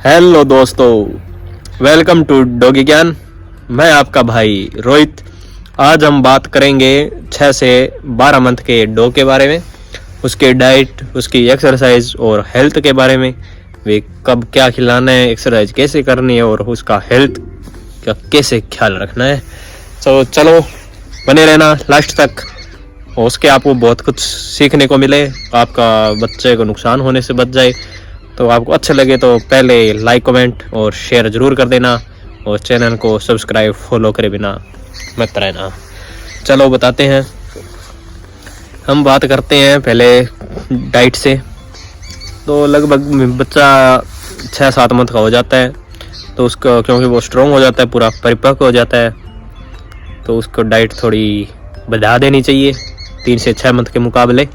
Hello दोस्तों, welcome to doggy ज्ञान। मैं आपका भाई रोहित। आज हम बात करेंगे 6 से 12 मंथ के डॉग के बारे में, उसके डाइट, उसकी एक्सरसाइज और हेल्थ के बारे में। वे कब क्या खिलाना है, एक्सरसाइज कैसे करनी है और उसका हेल्थ का कैसे ख्याल रखना है। तो चलो बने रहना लास्ट तक, और उसके आपको बहुत कुछ सीखने को मिले, आपका बच्चे को नुकसान होने से बच जाए। तो आपको अच्छा लगे तो पहले लाइक, कमेंट और शेयर ज़रूर कर देना, और चैनल को सब्सक्राइब फॉलो करे बिना मत रहना। चलो बताते हैं, हम बात करते हैं पहले डाइट से। तो लगभग बच्चा 6-7 मंथ का हो जाता है, तो उसका क्योंकि वो स्ट्रॉन्ग हो जाता है, पूरा परिपक्व हो जाता है, तो उसको डाइट थोड़ी बढ़ा देनी चाहिए 3 से 6 मंथ के मुकाबले।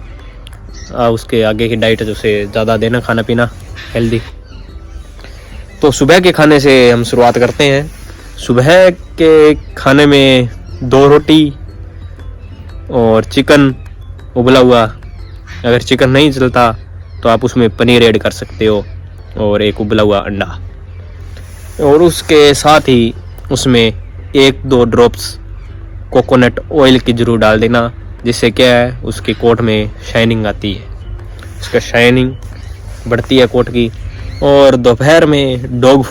उसके आगे की डाइट है उसे ज़्यादा देना, खाना पीना हेल्दी। तो सुबह के खाने से हम शुरुआत करते हैं। सुबह के खाने में 2 रोटी और चिकन उबला हुआ, अगर चिकन नहीं चलता तो आप उसमें पनीर ऐड कर सकते हो, और एक उबला हुआ अंडा। और उसके साथ ही उसमें 1-2 ड्रॉप्स कोकोनट ऑयल की ज़रूर डाल देना, जिससे क्या है उसकी कोट में शाइनिंग आती है, उसका शाइनिंग बढ़ती है कोट की। और दोपहर में डॉग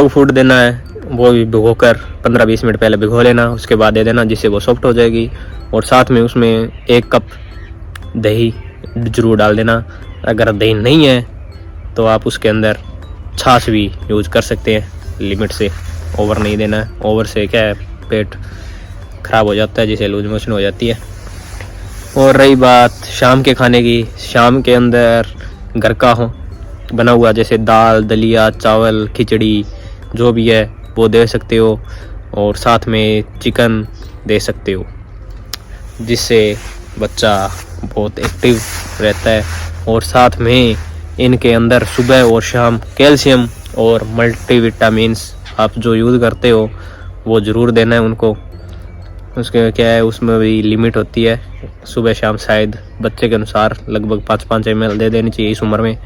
फूड देना है, वो भी भिगोकर 15-20 मिनट पहले भिगो लेना, उसके बाद दे देना, जिससे वो सॉफ्ट हो जाएगी। और साथ में उसमें 1 कप दही जरूर डाल देना। अगर दही नहीं है तो आप उसके अंदर छाछ भी यूज कर सकते हैं, लिमिट से, ओवर नहीं देना है। ओवर से क्या है पेट खराब हो जाता है, जिसे लूज मोशन हो जाती है। और रही बात शाम के खाने की, शाम के अंदर घर का हो बना हुआ, जैसे दाल, दलिया, चावल, खिचड़ी जो भी है वो दे सकते हो, और साथ में चिकन दे सकते हो, जिससे बच्चा बहुत एक्टिव रहता है। और साथ में इनके अंदर सुबह और शाम कैल्शियम और मल्टीविटामिन्स आप जो यूज़ करते हो वो ज़रूर देना है उनको। उसके क्या है उसमें भी लिमिट होती है, सुबह शाम शायद बच्चे के अनुसार लगभग 5-5 ml दे देनी चाहिए इस उम्र में।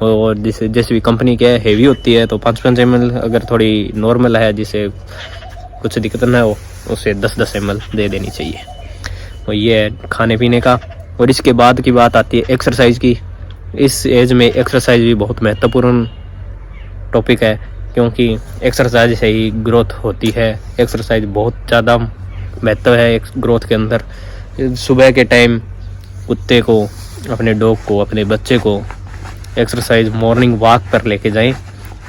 और जैसे भी कंपनी क्या है हेवी होती है, तो 5-5 ml, अगर थोड़ी नॉर्मल है जिसे कुछ दिक्कत ना हो, उसे 10-10 ml दे देनी चाहिए। तो ये है खाने पीने का। और इसके बाद की बात आती है एक्सरसाइज की। इस एज में एक्सरसाइज भी बहुत महत्वपूर्ण टॉपिक है, क्योंकि एक्सरसाइज से ही ग्रोथ होती है। एक्सरसाइज बहुत ज़्यादा महत्व है ग्रोथ के अंदर। सुबह के टाइम कुत्ते को, अपने डॉग को, अपने बच्चे को एक्सरसाइज मॉर्निंग वॉक पर लेके जाएं,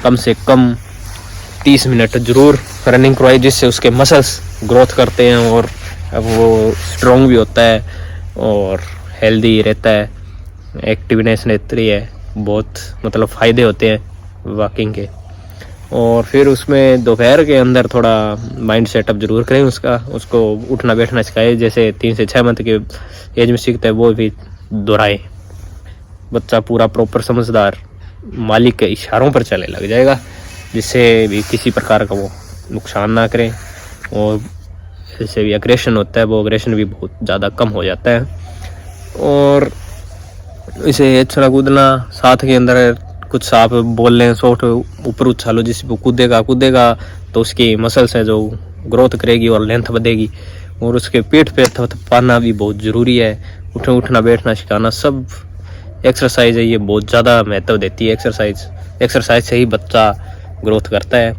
कम से कम 30 मिनट ज़रूर रनिंग करवाएं, जिससे उसके मसल्स ग्रोथ करते हैं और वो स्ट्रॉन्ग भी होता है और हेल्दी रहता है, एक्टिवनेस रहती है। बहुत मतलब फ़ायदे होते हैं वॉकिंग के। और फिर उसमें दोपहर के अंदर थोड़ा माइंड सेटअप जरूर करें उसको उठना बैठना सिखाएं, जैसे 3 से 6 मंथ के एज में सीखता है वो भी दोहराएं। बच्चा पूरा प्रॉपर समझदार मालिक के इशारों पर चलने लग जाएगा, जिससे भी किसी प्रकार का वो नुकसान ना करें। और जैसे भी एग्रेशन होता है, वो एग्रेशन भी बहुत ज़्यादा कम हो जाता है। और इसे अच्छा कूदना, साथ के अंदर कुछ आप बोल लें सॉफ्ट ऊपर उछालो, जिससे वो कूदेगा तो उसकी मसल्स है जो ग्रोथ करेगी और लेंथ बढ़ेगी। और उसके पीठ पे थपथपाना भी बहुत ज़रूरी है। उठना बैठना सिखाना सब एक्सरसाइज है, ये बहुत ज़्यादा महत्व देती है। एक्सरसाइज से ही बच्चा ग्रोथ करता है,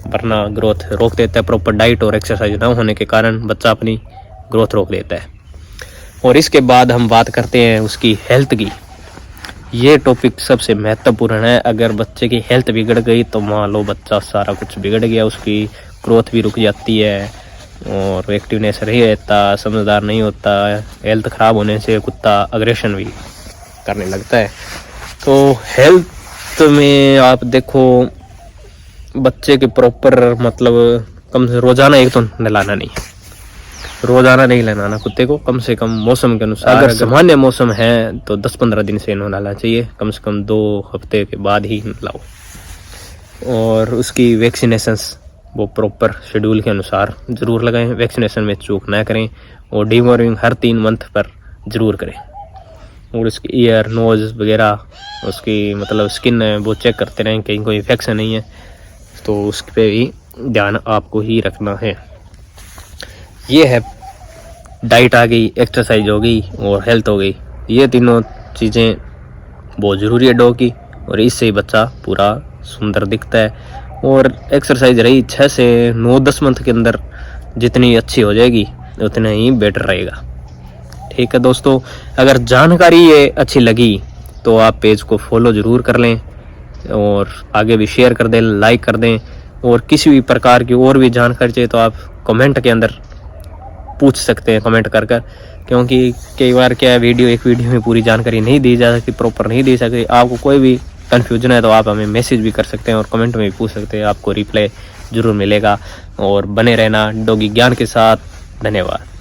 वरना ग्रोथ रोक देता है। प्रॉपर डाइट और एक्सरसाइज ना होने के कारण बच्चा अपनी ग्रोथ रोक देता है। और इसके बाद हम बात करते हैं उसकी हेल्थ की। ये टॉपिक सबसे महत्वपूर्ण है। अगर बच्चे की हेल्थ बिगड़ गई तो मान लो बच्चा सारा कुछ बिगड़ गया, उसकी ग्रोथ भी रुक जाती है और एक्टिवनेस नहीं रहता, समझदार नहीं होता। हेल्थ ख़राब होने से कुत्ता अग्रेशन भी करने लगता है। तो हेल्थ में आप देखो, बच्चे के प्रॉपर मतलब कम से रोज़ाना एक तो नहलाना नहीं, रोज़ाना नहीं नहलाना कुत्ते को, कम से कम मौसम के अनुसार। अगर सामान्य मौसम है तो 10-15 दिन से नहलाना चाहिए, कम से कम 2 हफ्ते के बाद ही नहलाओ। और उसकी वैक्सीनेशंस वो प्रॉपर शेड्यूल के अनुसार ज़रूर लगाएं, वैक्सीनेशन में चूक ना करें। और डिवॉर्मिंग हर 3 मंथ पर ज़रूर करें। और उसकी ईयर नोज़ वगैरह उसकी मतलब स्किन है वो चेक करते रहें कहीं कोई इन्फेक्शन नहीं है, तो उस पर भी ध्यान आपको ही रखना है। ये है डाइट आ गई, एक्सरसाइज हो गई और हेल्थ हो गई। ये तीनों चीज़ें बहुत ज़रूरी है डॉग की, और इससे ही बच्चा पूरा सुंदर दिखता है। और एक्सरसाइज रही 6 से 9-10 मंथ के अंदर जितनी अच्छी हो जाएगी उतना ही बेटर रहेगा। ठीक है दोस्तों, अगर जानकारी ये अच्छी लगी तो आप पेज को फॉलो ज़रूर कर लें और आगे भी शेयर कर दें, लाइक कर दें। और किसी भी प्रकार की और भी जानकारी चाहिए तो आप कमेंट के अंदर पूछ सकते हैं कमेंट कर कर, क्योंकि कई बार क्या है एक वीडियो में पूरी जानकारी नहीं दी जा सकती, प्रॉपर नहीं दी सकती। आपको कोई भी कन्फ्यूजन है तो आप हमें मैसेज भी कर सकते हैं और कमेंट में भी पूछ सकते हैं, आपको रिप्लाई ज़रूर मिलेगा। और बने रहना डॉगी ज्ञान के साथ। धन्यवाद।